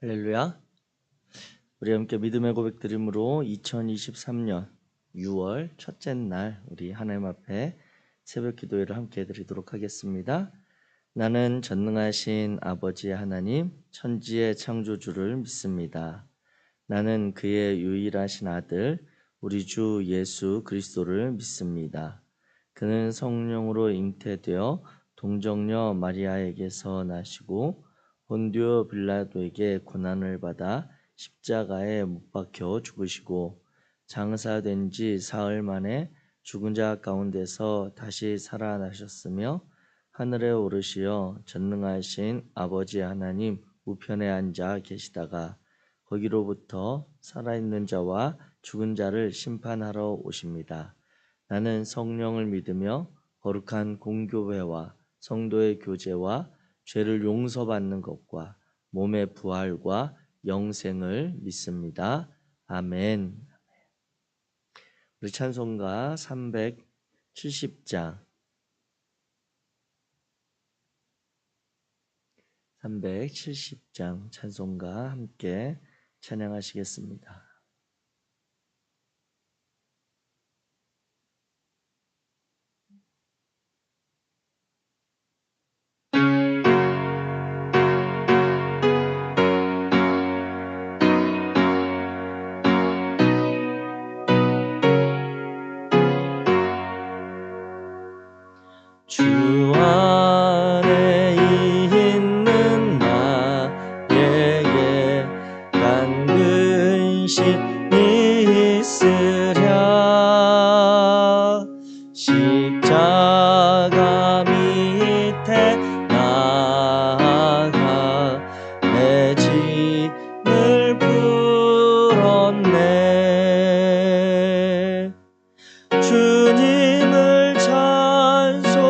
할렐루야. 우리 함께 믿음의 고백 드림으로 2023년 6월 첫째 날 우리 하나님 앞에 새벽 기도회를 함께 드리도록 하겠습니다. 나는 전능하신 아버지 하나님 천지의 창조주를 믿습니다. 나는 그의 유일하신 아들 우리 주 예수 그리스도를 믿습니다. 그는 성령으로 잉태되어 동정녀 마리아에게서 나시고 본디오 빌라도에게 고난을 받아 십자가에 못 박혀 죽으시고 장사된 지 사흘 만에 죽은 자 가운데서 다시 살아나셨으며 하늘에 오르시어 전능하신 아버지 하나님 우편에 앉아 계시다가 거기로부터 살아있는 자와 죽은 자를 심판하러 오십니다. 나는 성령을 믿으며 거룩한 공교회와 성도의 교제와 죄를 용서받는 것과 몸의 부활과 영생을 믿습니다. 아멘. 우리 찬송가 370장 찬송가 함께 찬양하시겠습니다. 주 안에 있는 나에게 난 근심이 있으랴. 십자가 밑에 나아가 내 짐을 풀었네. 주님을 찬송하면서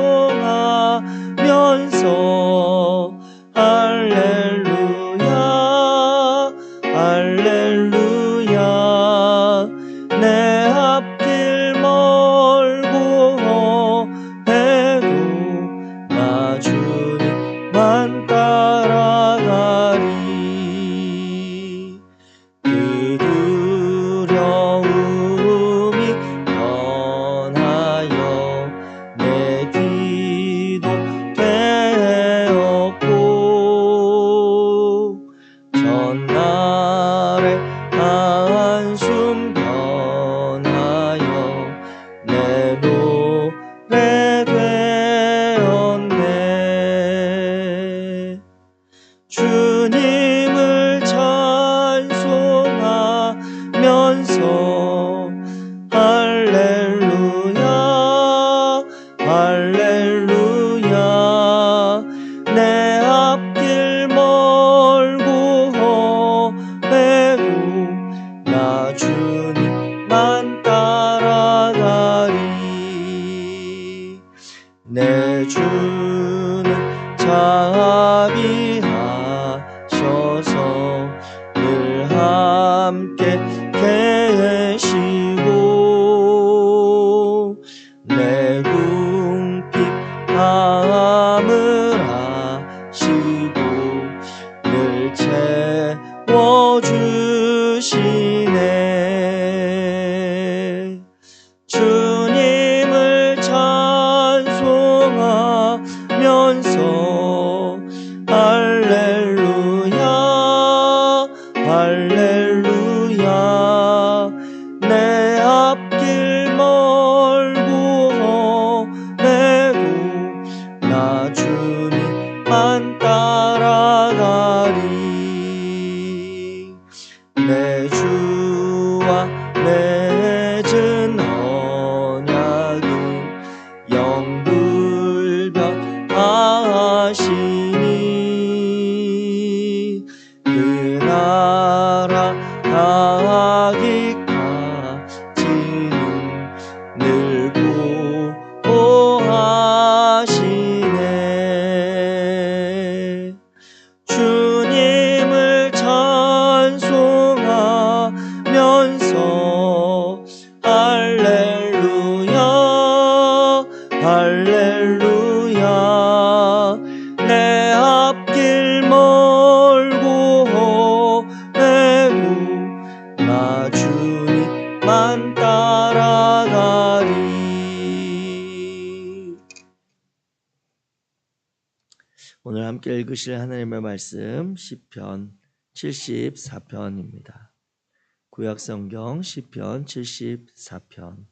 할렐루야 할렐루야. 내 앞길 멀고 해도 나 주님만 따라가리. 그 두려움이 변하여 내 기도 되었고 전날의 한숨 변하여 내 노래 되었네. 주님을 찬송하면서 할렐루야 할렐루야. 내 앞길 멀고 해도 나 주님만 따라가리. 내 주는 자비하셔서 늘 함께 계시고 내 궁핍함을 아시고 늘 채워주시네. 주님을 찬송하면서 할렐루야 할렐루야. 내 앞길 멀고 해도 나 주님만 따라가리. 내 주와 맺은 언약은 영불변하시니 그 나라 가기까지는 늘 보호하시네. 주님을 찬송하면서 할렐루야 할렐루야. 내 앞길 멀고 함께 읽으실 하나님의 말씀 시편 74편입니다. 구약성경 시편 74편.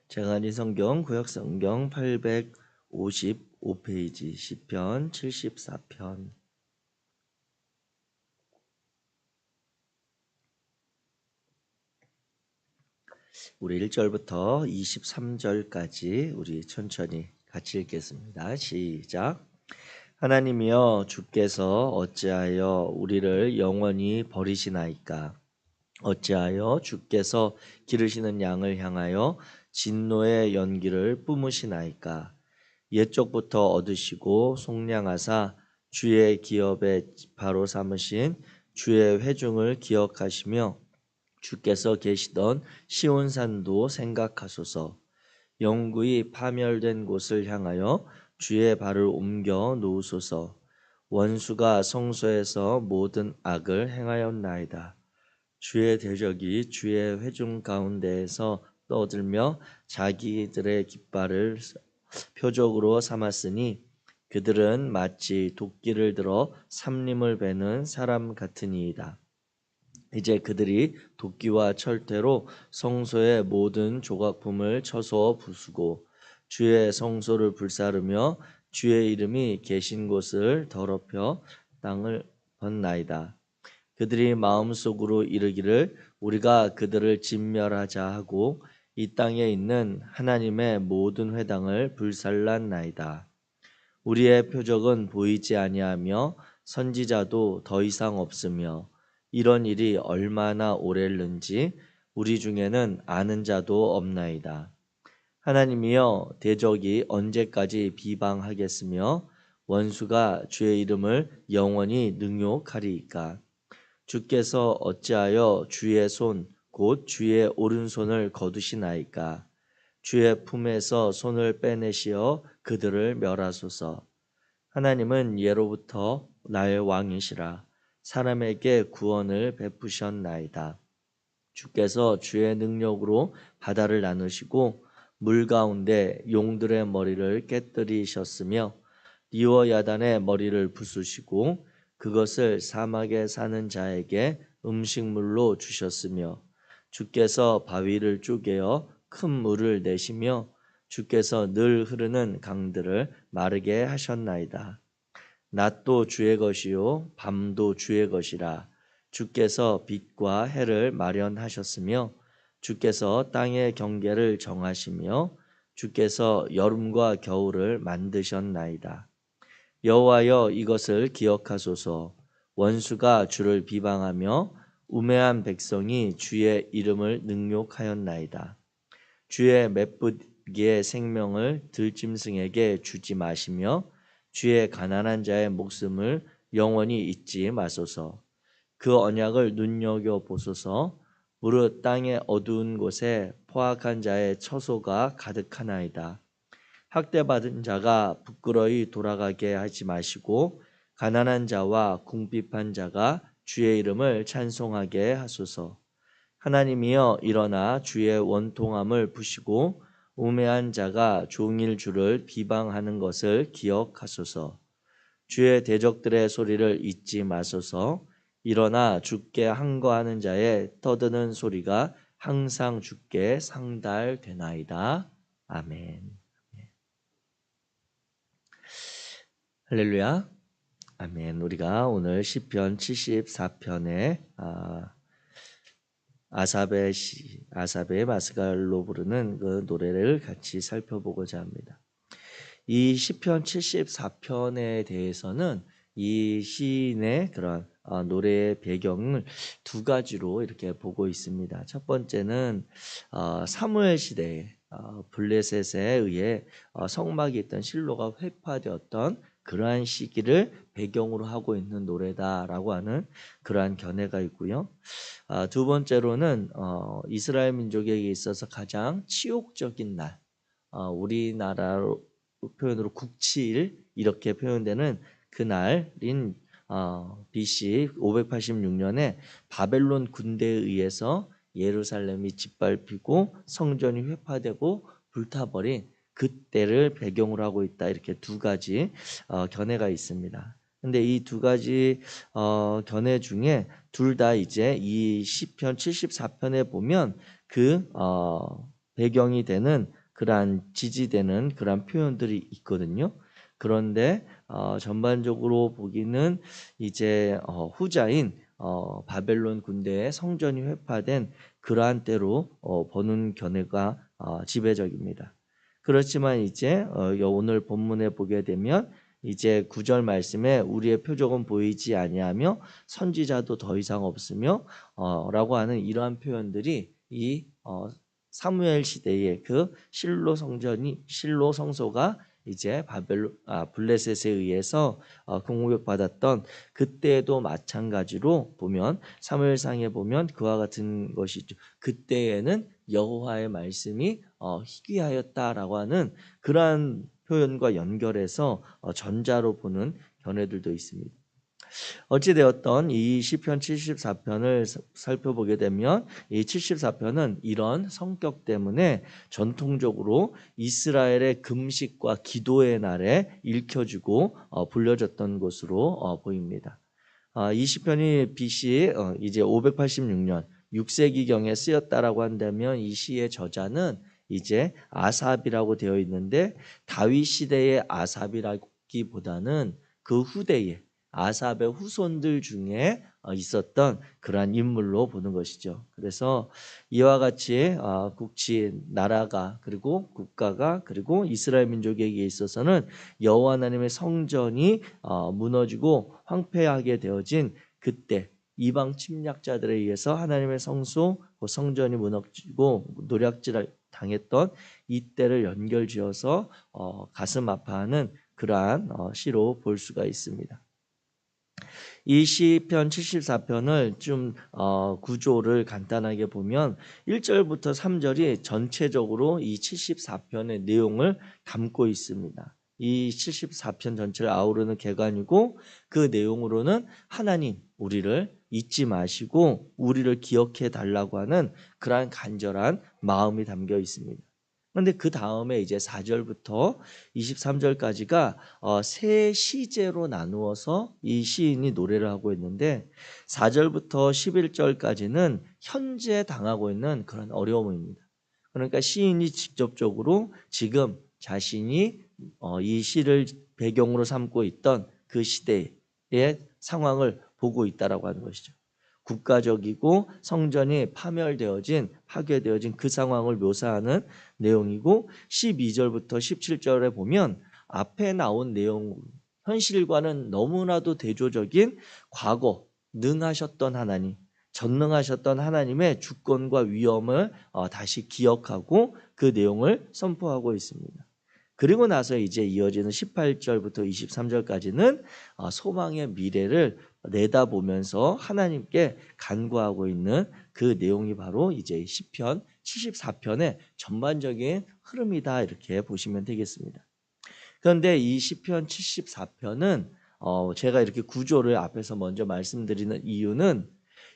제가 가진 성경 구약성경 855페이지 시편 74편. 우리 1절부터 23절까지 우리 천천히 같이 읽겠습니다. 시작. 하나님이여, 주께서 어찌하여 우리를 영원히 버리시나이까? 어찌하여 주께서 기르시는 양을 향하여 진노의 연기를 뿜으시나이까? 옛적부터 얻으시고 속량하사 주의 기업에 바로 삼으신 주의 회중을 기억하시며 주께서 계시던 시온산도 생각하소서. 영구히 파멸된 곳을 향하여 주의 발을 옮겨 놓으소서. 원수가 성소에서 모든 악을 행하였나이다. 주의 대적이 주의 회중 가운데에서 떠들며 자기들의 깃발을 표적으로 삼았으니 그들은 마치 도끼를 들어 삼림을 베는 사람 같으니이다. 이제 그들이 도끼와 철퇴로 성소의 모든 조각품을 쳐서 부수고 주의 성소를 불사르며 주의 이름이 계신 곳을 더럽혀 땅을 번나이다. 그들이 마음속으로 이르기를 우리가 그들을 진멸하자 하고 이 땅에 있는 하나님의 모든 회당을 불살랐나이다. 우리의 표적은 보이지 아니하며 선지자도 더 이상 없으며 이런 일이 얼마나 오래는지 우리 중에는 아는 자도 없나이다. 하나님이여, 대적이 언제까지 비방하겠으며 원수가 주의 이름을 영원히 능욕하리이까? 주께서 어찌하여 주의 손 곧 주의 오른손을 거두시나이까? 주의 품에서 손을 빼내시어 그들을 멸하소서. 하나님은 예로부터 나의 왕이시라. 사람에게 구원을 베푸셨나이다. 주께서 주의 능력으로 바다를 나누시고 물 가운데 용들의 머리를 깨뜨리셨으며 리워야단의 머리를 부수시고 그것을 사막에 사는 자에게 음식물로 주셨으며 주께서 바위를 쪼개어 큰 물을 내시며 주께서 늘 흐르는 강들을 마르게 하셨나이다. 낮도 주의 것이요 밤도 주의 것이라. 주께서 빛과 해를 마련하셨으며 주께서 땅의 경계를 정하시며 주께서 여름과 겨울을 만드셨나이다. 여호와여, 이것을 기억하소서. 원수가 주를 비방하며 우매한 백성이 주의 이름을 능욕하였나이다. 주의 메쁘기의 생명을 들짐승에게 주지 마시며 주의 가난한 자의 목숨을 영원히 잊지 마소서. 그 언약을 눈여겨 보소서. 무릇 땅의 어두운 곳에 포악한 자의 처소가 가득하나이다. 학대받은 자가 부끄러이 돌아가게 하지 마시고 가난한 자와 궁핍한 자가 주의 이름을 찬송하게 하소서. 하나님이여, 일어나 주의 원통함을 푸시고 우매한 자가 종일 주를 비방하는 것을 기억하소서. 주의 대적들의 소리를 잊지 마소서. 일어나 주께 항거하는 자의 떠드는 소리가 항상 주께 상달되나이다. 아멘. 할렐루야. 아멘. 우리가 오늘 시편 74편에 아삽의 마스갈로 부르는 그 노래를 같이 살펴보고자 합니다. 이 시편 74편에 대해서는 이 시인의 그런 노래의 배경을 두 가지로 이렇게 보고 있습니다. 첫 번째는 사무엘 시대에 블레셋에 의해 성막이 있던 실로가 회파되었던 그러한 시기를 배경으로 하고 있는 노래다라고 하는 그러한 견해가 있고요. 두 번째로는 이스라엘 민족에게 있어서 가장 치욕적인 날, 우리나라로 표현으로 국치일 이렇게 표현되는 그날인 BC 586년에 바벨론 군대에 의해서 예루살렘이 짓밟히고 성전이 회파되고 불타버린 그때를 배경으로 하고 있다. 이렇게 두 가지 견해가 있습니다. 근데 이 두 가지 견해 중에 둘 다 이제 이 시편 74편에 보면 그 배경이 되는 그러한 지지되는 그러한 표현들이 있거든요. 그런데 전반적으로 보기는 이제 후자인 바벨론 군대의 성전이 회파된 그러한 때로 보는 견해가 지배적입니다. 그렇지만 이제 오늘 본문에 보게 되면 이제 9절 말씀에 우리의 표적은 보이지 아니하며 선지자도 더 이상 없으며 라고 하는 이러한 표현들이 이 사무엘 시대의 그 실로 성소가 이제 블레셋에 의해서 공격받았던 그때에도 마찬가지로 보면 사무엘상에 보면 그와 같은 것이죠. 그때에는 여호와의 말씀이 희귀하였다라고 하는 그러한 표현과 연결해서 전자로 보는 견해들도 있습니다. 어찌되었던 이 시편 74편을 살펴보게 되면 이 74편은 이런 성격 때문에 전통적으로 이스라엘의 금식과 기도의 날에 읽혀지고 불려졌던 것으로 보입니다. 이 시편이 BC 이제 586년 6세기경에 쓰였다라고 한다면 이 시의 저자는 이제 아삽이라고 되어 있는데 다윗 시대의 아삽이라기보다는 그 후대에 아삽의 후손들 중에 있었던 그러한 인물로 보는 것이죠. 그래서 이와 같이 나라가 그리고 국가가 그리고 이스라엘 민족에게 있어서는 여호와 하나님의 성전이 무너지고 황폐하게 되어진 그때 이방 침략자들에 의해서 하나님의 성소 성전이 무너지고 노략질을 당했던 이때를 연결지어서 가슴 아파하는 그러한 시로 볼 수가 있습니다. 이 시편 74편을 좀 구조를 간단하게 보면 1절부터 3절이 전체적으로 이 74편의 내용을 담고 있습니다. 이 74편 전체를 아우르는 개관이고 그 내용으로는 하나님 우리를 잊지 마시고 우리를 기억해 달라고 하는 그러한 간절한 마음이 담겨 있습니다. 그런데 그 다음에 이제 4절부터 23절까지가 세 시제로 나누어서 이 시인이 노래를 하고 있는데 4절부터 11절까지는 현재 당하고 있는 그런 어려움입니다. 그러니까 시인이 직접적으로 지금 자신이 이 시를 배경으로 삼고 있던 그 시대의 상황을 보고 있다라고 하는 것이죠. 국가적이고 성전이 파괴되어진 그 상황을 묘사하는 내용이고 12절부터 17절에 보면 앞에 나온 내용 현실과는 너무나도 대조적인 과거 능하셨던 하나님, 전능하셨던 하나님의 주권과 위엄을 다시 기억하고 그 내용을 선포하고 있습니다. 그리고 나서 이제 이어지는 18절부터 23절까지는 소망의 미래를 내다보면서 하나님께 간구하고 있는 그 내용이 바로 이제 시편 74편의 전반적인 흐름이다 이렇게 보시면 되겠습니다. 그런데 이 시편 74편은 제가 이렇게 구조를 앞에서 먼저 말씀드리는 이유는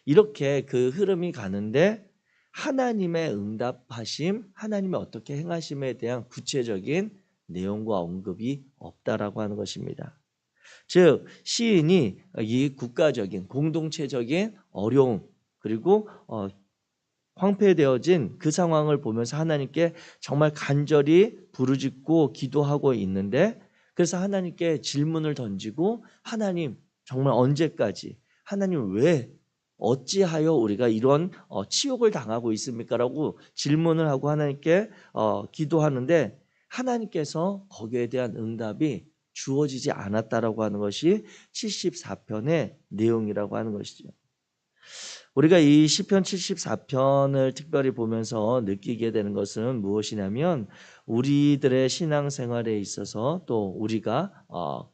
이렇게 그 흐름이 가는데 하나님의 응답하심, 하나님의 어떻게 행하심에 대한 구체적인 내용과 언급이 없다라고 하는 것입니다. 즉 시인이 이 국가적인 공동체적인 어려움 그리고 황폐되어진 그 상황을 보면서 하나님께 정말 간절히 부르짖고 기도하고 있는데 그래서 하나님께 질문을 던지고 하나님 정말 언제까지 하나님 왜 어찌하여 우리가 이런 치욕을 당하고 있습니까? 라고 질문을 하고 하나님께 기도하는데 하나님께서 거기에 대한 응답이 주어지지 않았다라고 하는 것이 74편의 내용이라고 하는 것이죠. 우리가 이 시편 74편을 특별히 보면서 느끼게 되는 것은 무엇이냐면 우리들의 신앙생활에 있어서 또 우리가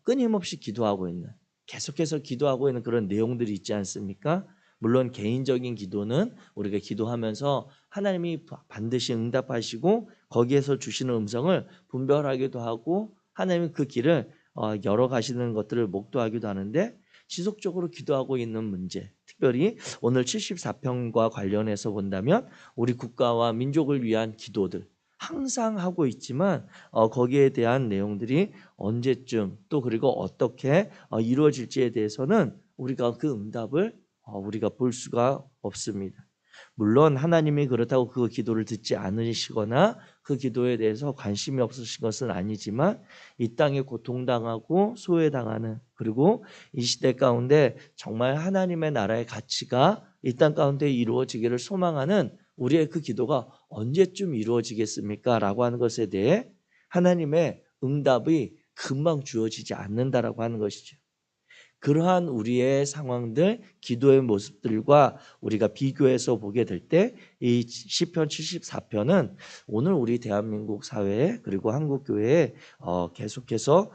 끊임없이 기도하고 있는 계속해서 기도하고 있는 그런 내용들이 있지 않습니까? 물론 개인적인 기도는 우리가 기도하면서 하나님이 반드시 응답하시고 거기에서 주시는 음성을 분별하기도 하고 하나님이 그 길을 열어가시는 것들을 목도하기도 하는데 지속적으로 기도하고 있는 문제, 특별히 오늘 74편과 관련해서 본다면 우리 국가와 민족을 위한 기도들 항상 하고 있지만 거기에 대한 내용들이 언제쯤 또 그리고 어떻게 이루어질지에 대해서는 우리가 그 응답을 우리가 볼 수가 없습니다. 물론 하나님이 그렇다고 그 기도를 듣지 않으시거나 그 기도에 대해서 관심이 없으신 것은 아니지만 이 땅에 고통당하고 소외당하는, 그리고 이 시대 가운데 정말 하나님의 나라의 가치가 이 땅 가운데 이루어지기를 소망하는 우리의 그 기도가 언제쯤 이루어지겠습니까? 라고 하는 것에 대해 하나님의 응답이 금방 주어지지 않는다라고 하는 것이죠. 그러한 우리의 상황들, 기도의 모습들과 우리가 비교해서 보게 될 때 이 시편 74편은 오늘 우리 대한민국 사회에 그리고 한국 교회에 계속해서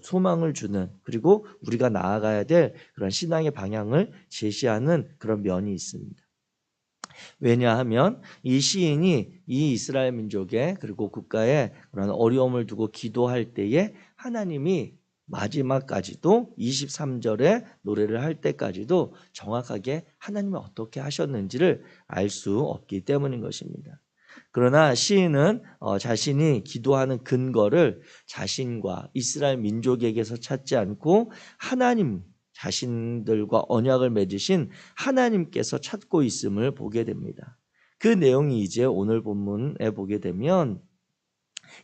소망을 주는, 그리고 우리가 나아가야 될 그런 신앙의 방향을 제시하는 그런 면이 있습니다. 왜냐하면 이 시인이 이 이스라엘 민족의 그리고 국가의 그런 어려움을 두고 기도할 때에 하나님이 마지막까지도 23절에 노래를 할 때까지도 정확하게 하나님이 어떻게 하셨는지를 알 수 없기 때문인 것입니다. 그러나 시인은 자신이 기도하는 근거를 자신과 이스라엘 민족에게서 찾지 않고 하나님 자신들과 언약을 맺으신 하나님께서 찾고 있음을 보게 됩니다. 그 내용이 이제 오늘 본문에 보게 되면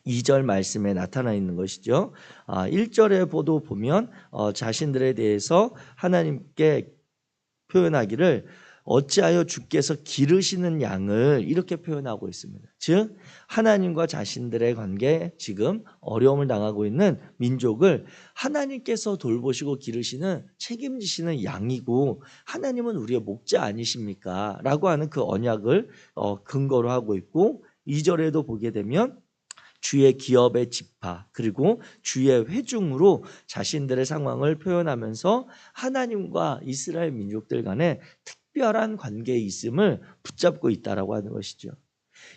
2절 말씀에 나타나 있는 것이죠. 1절에 보면 자신들에 대해서 하나님께 표현하기를 어찌하여 주께서 기르시는 양을 이렇게 표현하고 있습니다. 즉 하나님과 자신들의 관계, 지금 어려움을 당하고 있는 민족을 하나님께서 돌보시고 기르시는, 책임지시는 양이고 하나님은 우리의 목자 아니십니까? 라고 하는 그 언약을 근거로 하고 있고, 2절에도 보게 되면 주의 기업의 지파 그리고 주의 회중으로 자신들의 상황을 표현하면서 하나님과 이스라엘 민족들 간에 특별한 관계에 있음을 붙잡고 있다라고 하는 것이죠.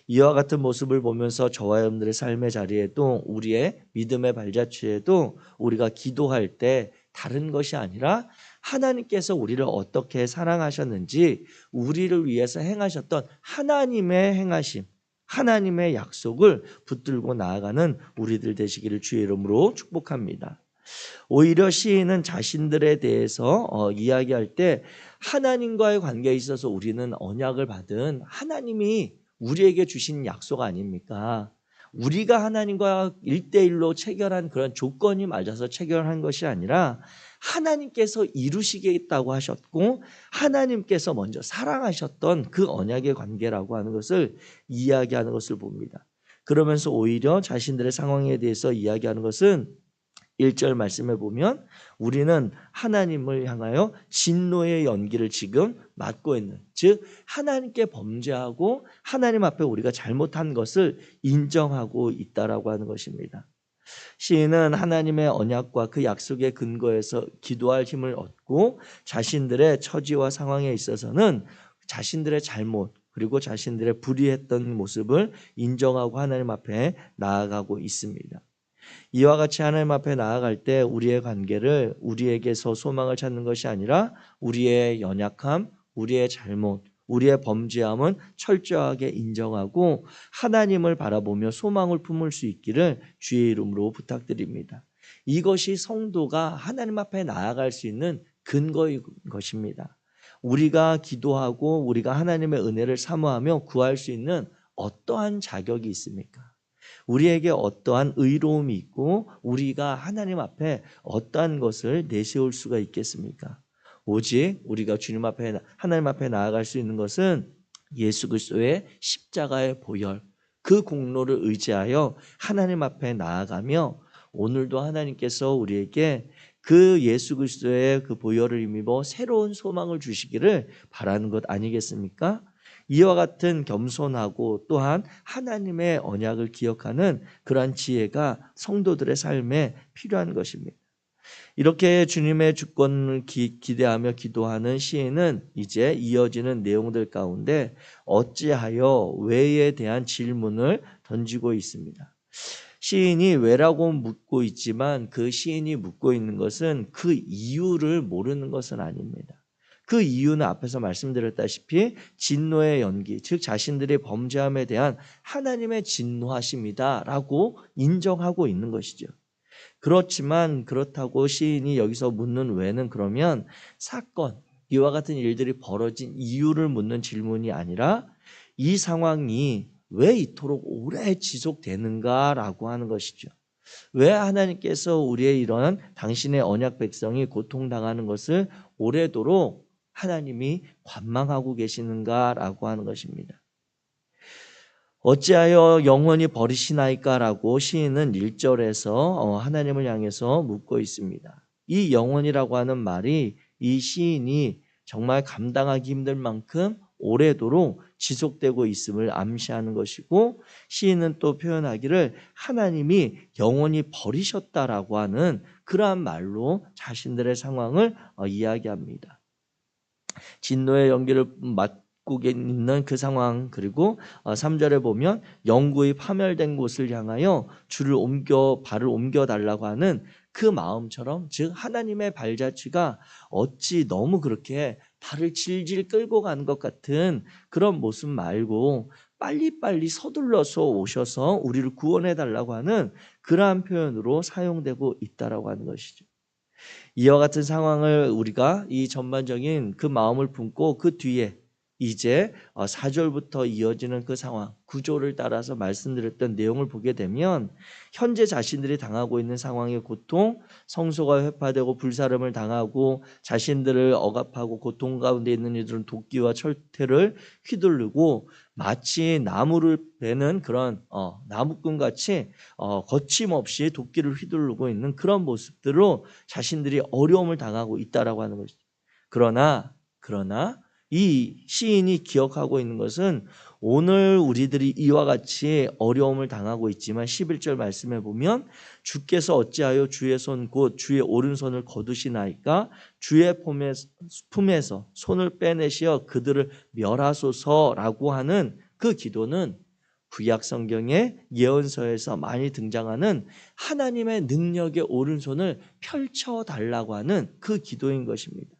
이와 같은 모습을 보면서 저와 여러분들의 삶의 자리에도, 우리의 믿음의 발자취에도 우리가 기도할 때 다른 것이 아니라 하나님께서 우리를 어떻게 사랑하셨는지, 우리를 위해서 행하셨던 하나님의 행하심, 하나님의 약속을 붙들고 나아가는 우리들 되시기를 주의 이름으로 축복합니다. 오히려 시인은 자신들에 대해서 이야기할 때 하나님과의 관계에 있어서 우리는 언약을 받은 하나님이 우리에게 주신 약속 아닙니까? 우리가 하나님과 1대1로 체결한 그런 조건이 맞아서 체결한 것이 아니라 하나님께서 이루시겠다고 하셨고 하나님께서 먼저 사랑하셨던 그 언약의 관계라고 하는 것을 이야기하는 것을 봅니다. 그러면서 오히려 자신들의 상황에 대해서 이야기하는 것은 1절 말씀에 보면 우리는 하나님을 향하여 진노의 연기를 지금 맡고 있는, 즉 하나님께 범죄하고 하나님 앞에 우리가 잘못한 것을 인정하고 있다라고 하는 것입니다. 시인은 하나님의 언약과 그 약속의 근거에서 기도할 힘을 얻고 자신들의 처지와 상황에 있어서는 자신들의 잘못 그리고 자신들의 불의했던 모습을 인정하고 하나님 앞에 나아가고 있습니다. 이와 같이 하나님 앞에 나아갈 때 우리의 관계를 우리에게서 소망을 찾는 것이 아니라 우리의 연약함, 우리의 잘못, 우리의 범죄함은 철저하게 인정하고 하나님을 바라보며 소망을 품을 수 있기를 주의 이름으로 부탁드립니다. 이것이 성도가 하나님 앞에 나아갈 수 있는 근거인 것입니다. 우리가 기도하고 우리가 하나님의 은혜를 사모하며 구할 수 있는 어떠한 자격이 있습니까? 우리에게 어떠한 의로움이 있고 우리가 하나님 앞에 어떠한 것을 내세울 수가 있겠습니까? 오직 우리가 주님 앞에, 하나님 앞에 나아갈 수 있는 것은 예수 그리스도의 십자가의 보혈, 그 공로를 의지하여 하나님 앞에 나아가며 오늘도 하나님께서 우리에게 그 예수 그리스도의 그 보혈을 힘입어 새로운 소망을 주시기를 바라는 것 아니겠습니까? 이와 같은 겸손하고 또한 하나님의 언약을 기억하는 그러한 지혜가 성도들의 삶에 필요한 것입니다. 이렇게 주님의 주권을 기대하며 기도하는 시인은 이제 이어지는 내용들 가운데 어찌하여 왜에 대한 질문을 던지고 있습니다. 시인이 왜라고 묻고 있지만 그 시인이 묻고 있는 것은 그 이유를 모르는 것은 아닙니다. 그 이유는 앞에서 말씀드렸다시피 진노의 연기, 즉 자신들의 범죄함에 대한 하나님의 진노하심이다라고 인정하고 있는 것이죠. 그렇지만 그렇다고 시인이 여기서 묻는 왜는 그러면 사건, 이와 같은 일들이 벌어진 이유를 묻는 질문이 아니라 이 상황이 왜 이토록 오래 지속되는가라고 하는 것이죠. 왜 하나님께서 우리의 이런 당신의 언약 백성이 고통당하는 것을 오래도록 하나님이 관망하고 계시는가라고 하는 것입니다. 어찌하여 영원히 버리시나이까라고 시인은 1절에서 하나님을 향해서 묻고 있습니다. 이 영원이라고 하는 말이 이 시인이 정말 감당하기 힘들 만큼 오래도록 지속되고 있음을 암시하는 것이고, 시인은 또 표현하기를 하나님이 영원히 버리셨다라고 하는 그러한 말로 자신들의 상황을 이야기합니다. 진노의 연기를 맡고 있는 그 상황, 그리고 3절에 보면 영구히 파멸된 곳을 향하여 발을 옮겨 달라고 하는 그 마음처럼, 즉 하나님의 발자취가 어찌 너무 그렇게 발을 질질 끌고 가는 것 같은 그런 모습 말고 빨리빨리 서둘러서 오셔서 우리를 구원해 달라고 하는 그러한 표현으로 사용되고 있다라고 하는 것이죠. 이와 같은 상황을 우리가 이 전반적인 그 마음을 품고 그 뒤에 이제 4절부터 이어지는 그 상황, 구조를 따라서 말씀드렸던 내용을 보게 되면 현재 자신들이 당하고 있는 상황의 고통, 성소가 회파되고 불사름을 당하고 자신들을 억압하고 고통 가운데 있는 이들은 도끼와 철퇴를 휘두르고 마치 나무를 베는 그런 나무꾼같이 거침없이 도끼를 휘두르고 있는 그런 모습들로 자신들이 어려움을 당하고 있다라고 하는 것이죠. 그러나 이 시인이 기억하고 있는 것은 오늘 우리들이 이와 같이 어려움을 당하고 있지만 11절 말씀에 보면 주께서 어찌하여 주의 손 곧 주의 오른손을 거두시나이까 주의 품에서 손을 빼내시어 그들을 멸하소서라고 하는 그 기도는 구약 성경의 예언서에서 많이 등장하는 하나님의 능력의 오른손을 펼쳐달라고 하는 그 기도인 것입니다.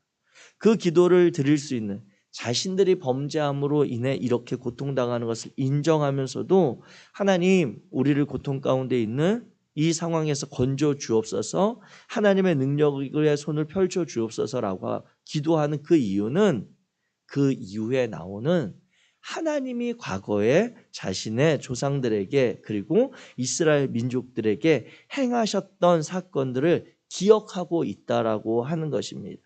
그 기도를 드릴 수 있는, 자신들이 범죄함으로 인해 이렇게 고통당하는 것을 인정하면서도 하나님, 우리를 고통 가운데 있는 이 상황에서 건져 주옵소서, 하나님의 능력의 손을 펼쳐 주옵소서라고 기도하는 그 이유는 그 이후에 나오는 하나님이 과거에 자신의 조상들에게 그리고 이스라엘 민족들에게 행하셨던 사건들을 기억하고 있다라고 하는 것입니다.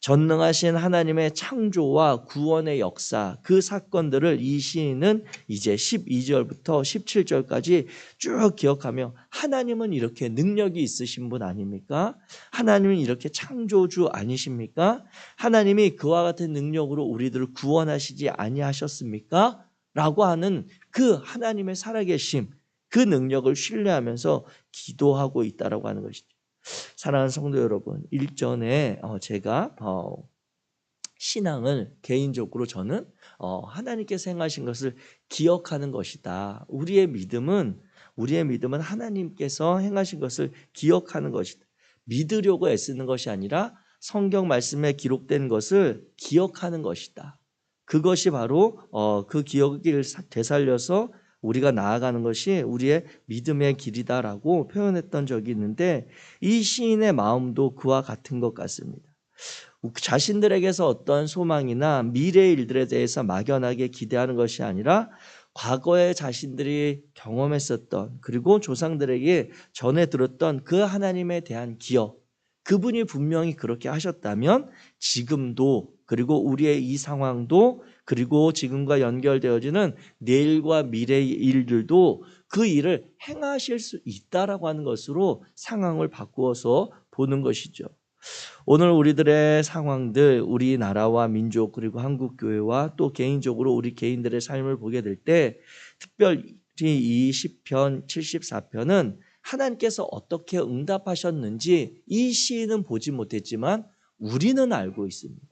전능하신 하나님의 창조와 구원의 역사, 그 사건들을 이 시인은 이제 12절부터 17절까지 쭉 기억하며 하나님은 이렇게 능력이 있으신 분 아닙니까? 하나님은 이렇게 창조주 아니십니까? 하나님이 그와 같은 능력으로 우리들을 구원하시지 아니하셨습니까? 라고 하는 그 하나님의 살아계심, 그 능력을 신뢰하면서 기도하고 있다라고 하는 것이죠. 사랑하는 성도 여러분, 일전에 제가 신앙을 개인적으로 저는 하나님께서 행하신 것을 기억하는 것이다. 우리의 믿음은 하나님께서 행하신 것을 기억하는 것이다. 믿으려고 애쓰는 것이 아니라 성경 말씀에 기록된 것을 기억하는 것이다. 그것이 바로 그 기억을 되살려서 우리가 나아가는 것이 우리의 믿음의 길이다라고 표현했던 적이 있는데, 이 시인의 마음도 그와 같은 것 같습니다. 자신들에게서 어떤 소망이나 미래의 일들에 대해서 막연하게 기대하는 것이 아니라 과거에 자신들이 경험했었던, 그리고 조상들에게 전해 들었던 그 하나님에 대한 기억, 그분이 분명히 그렇게 하셨다면 지금도, 그리고 우리의 이 상황도, 그리고 지금과 연결되어지는 내일과 미래의 일들도 그 일을 행하실 수 있다라고 하는 것으로 상황을 바꾸어서 보는 것이죠. 오늘 우리들의 상황들, 우리나라와 민족, 그리고 한국교회와 또 개인적으로 우리 개인들의 삶을 보게 될 때, 특별히 이 시편 74편은 하나님께서 어떻게 응답하셨는지 이 시인은 보지 못했지만 우리는 알고 있습니다.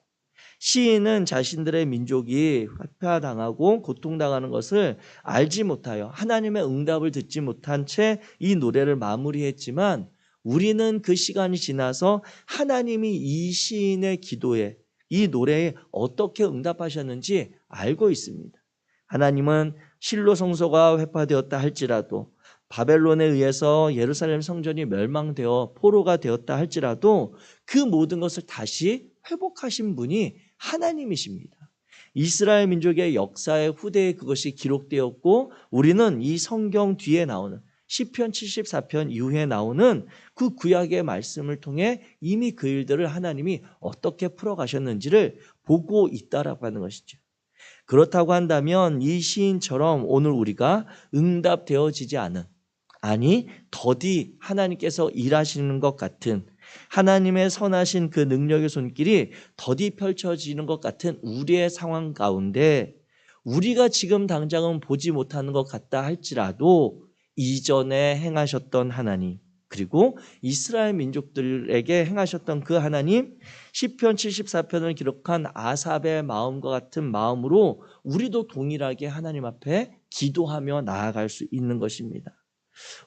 시인은 자신들의 민족이 회파당하고 고통당하는 것을 알지 못하여 하나님의 응답을 듣지 못한 채 이 노래를 마무리했지만 우리는 그 시간이 지나서 하나님이 이 시인의 기도에, 이 노래에 어떻게 응답하셨는지 알고 있습니다. 하나님은 실로 성소가 회파되었다 할지라도, 바벨론에 의해서 예루살렘 성전이 멸망되어 포로가 되었다 할지라도 그 모든 것을 다시 회복하신 분이 하나님이십니다. 이스라엘 민족의 역사의 후대에 그것이 기록되었고, 우리는 이 성경 뒤에 나오는 시편 74편 이후에 나오는 그 구약의 말씀을 통해 이미 그 일들을 하나님이 어떻게 풀어가셨는지를 보고 있다라고 하는 것이죠. 그렇다고 한다면 이 시인처럼 오늘 우리가 응답되어지지 않은, 아니 더디 하나님께서 일하시는 것 같은, 하나님의 선하신 그 능력의 손길이 더디 펼쳐지는 것 같은 우리의 상황 가운데 우리가 지금 당장은 보지 못하는 것 같다 할지라도 이전에 행하셨던 하나님, 그리고 이스라엘 민족들에게 행하셨던 그 하나님, 시편 74편을 기록한 아삽의 마음과 같은 마음으로 우리도 동일하게 하나님 앞에 기도하며 나아갈 수 있는 것입니다.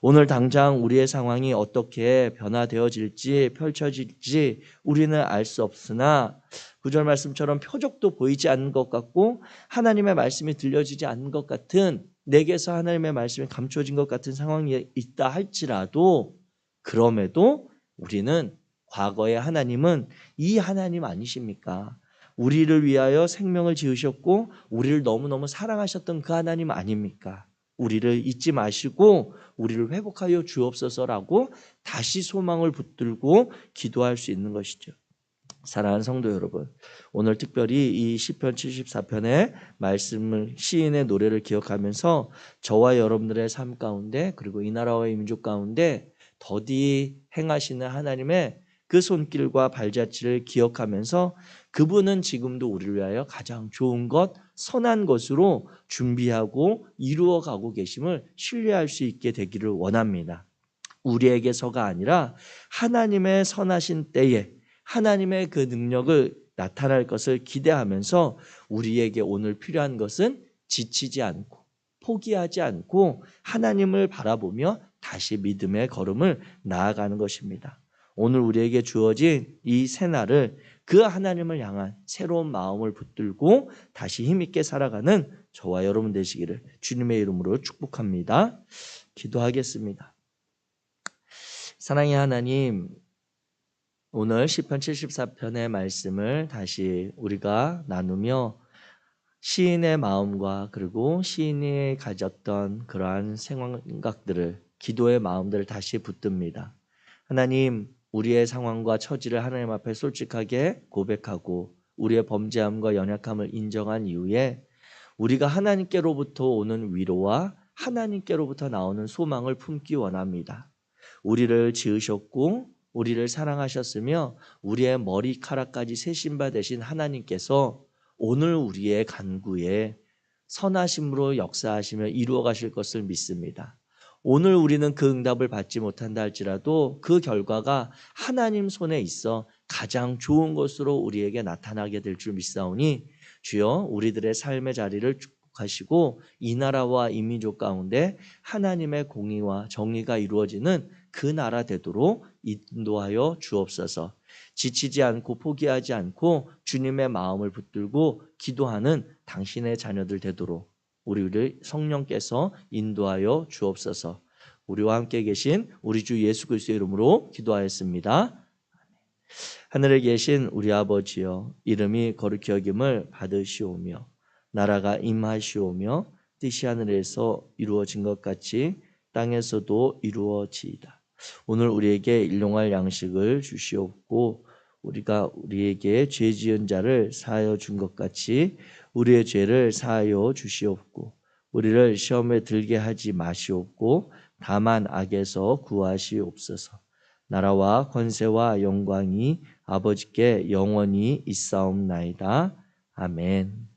오늘 당장 우리의 상황이 어떻게 변화되어질지 펼쳐질지 우리는 알 수 없으나 구절 말씀처럼 표적도 보이지 않는 것 같고 하나님의 말씀이 들려지지 않는 것 같은, 내게서 하나님의 말씀이 감춰진 것 같은 상황이 있다 할지라도 그럼에도 우리는 과거의 하나님은 이 하나님 아니십니까? 우리를 위하여 생명을 지으셨고 우리를 너무너무 사랑하셨던 그 하나님 아닙니까? 우리를 잊지 마시고 우리를 회복하여 주옵소서라고 다시 소망을 붙들고 기도할 수 있는 것이죠. 사랑하는 성도 여러분, 오늘 특별히 이 시편 74편의 말씀을, 시인의 노래를 기억하면서 저와 여러분들의 삶 가운데, 그리고 이 나라와 이 민족 가운데 더디 행하시는 하나님의 그 손길과 발자취를 기억하면서 그분은 지금도 우리를 위하여 가장 좋은 것, 선한 것으로 준비하고 이루어가고 계심을 신뢰할 수 있게 되기를 원합니다. 우리에게서가 아니라 하나님의 선하신 때에 하나님의 그 능력을 나타날 것을 기대하면서 우리에게 오늘 필요한 것은 지치지 않고 포기하지 않고 하나님을 바라보며 다시 믿음의 걸음을 나아가는 것입니다. 오늘 우리에게 주어진 이 새날을 그 하나님을 향한 새로운 마음을 붙들고 다시 힘있게 살아가는 저와 여러분 되시기를 주님의 이름으로 축복합니다. 기도하겠습니다. 사랑의 하나님, 오늘 시편 74편의 말씀을 다시 우리가 나누며 시인의 마음과 그리고 시인이 가졌던 그러한 생각들을, 기도의 마음들을 다시 붙듭니다. 하나님, 우리의 상황과 처지를 하나님 앞에 솔직하게 고백하고 우리의 범죄함과 연약함을 인정한 이후에 우리가 하나님께로부터 오는 위로와 하나님께로부터 나오는 소망을 품기 원합니다. 우리를 지으셨고 우리를 사랑하셨으며 우리의 머리카락까지 세신 바 되신 하나님께서 오늘 우리의 간구에 선하심으로 역사하시며 이루어 가실 것을 믿습니다. 오늘 우리는 그 응답을 받지 못한다 할지라도 그 결과가 하나님 손에 있어 가장 좋은 것으로 우리에게 나타나게 될 줄 믿사오니 주여 우리들의 삶의 자리를 축복하시고 이 나라와 이 민족 가운데 하나님의 공의와 정의가 이루어지는 그 나라 되도록 인도하여 주옵소서. 지치지 않고 포기하지 않고 주님의 마음을 붙들고 기도하는 당신의 자녀들 되도록 우리를 성령께서 인도하여 주옵소서. 우리와 함께 계신 우리 주 예수 그리스도의 이름으로 기도하였습니다. 하늘에 계신 우리 아버지여, 이름이 거룩히 여김을 받으시오며 나라가 임하시오며 뜻이 하늘에서 이루어진 것 같이 땅에서도 이루어지이다. 오늘 우리에게 일용할 양식을 주시옵고 우리가 우리에게 죄 지은 자를 사하여 준 것 같이 우리의 죄를 사하여 주시옵고 우리를 시험에 들게 하지 마시옵고 다만 악에서 구하시옵소서. 나라와 권세와 영광이 아버지께 영원히 있사옵나이다. 아멘.